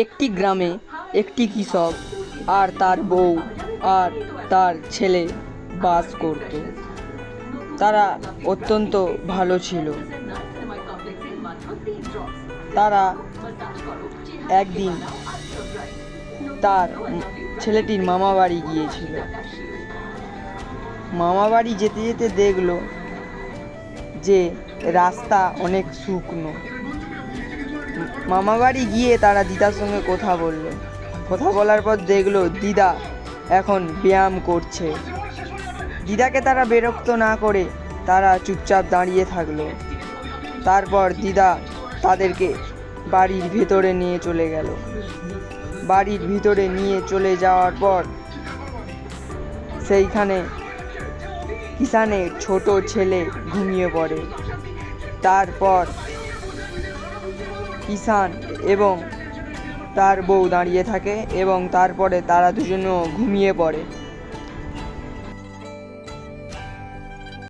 একটি গ্রামে একটি কৃষক আর তার বউ আর তার ছেলে বাস করত। তারা অত্যন্ত ভালো ছিল। তারা একদিন তার ছেলেটির মামা বাড়ি গিয়েছিল। মামা বাড়ি যেতে যেতে দেখলো যে রাস্তা অনেক শুকনো। মামা বাড়ি গিয়ে তারা দিদার সঙ্গে কথা বলার পর দেখলো দিদা এখন ব্যায়াম করছে। দিদাকে তারা বিরক্ত না করে তারা চুপচাপ দাঁড়িয়ে থাকলো। তারপর দিদা তাদেরকে বাড়ির ভেতরে নিয়ে চলে গেল। বাড়ির ভিতরে নিয়ে চলে যাওয়ার পর সেইখানে কিষানের ছোট ছেলে ঘুমিয়ে পড়ে। তারপর কিষান এবং তার বউ দাঁড়িয়ে থাকে এবং তারপরে তারা দুজনেও ঘুমিয়ে পড়ে।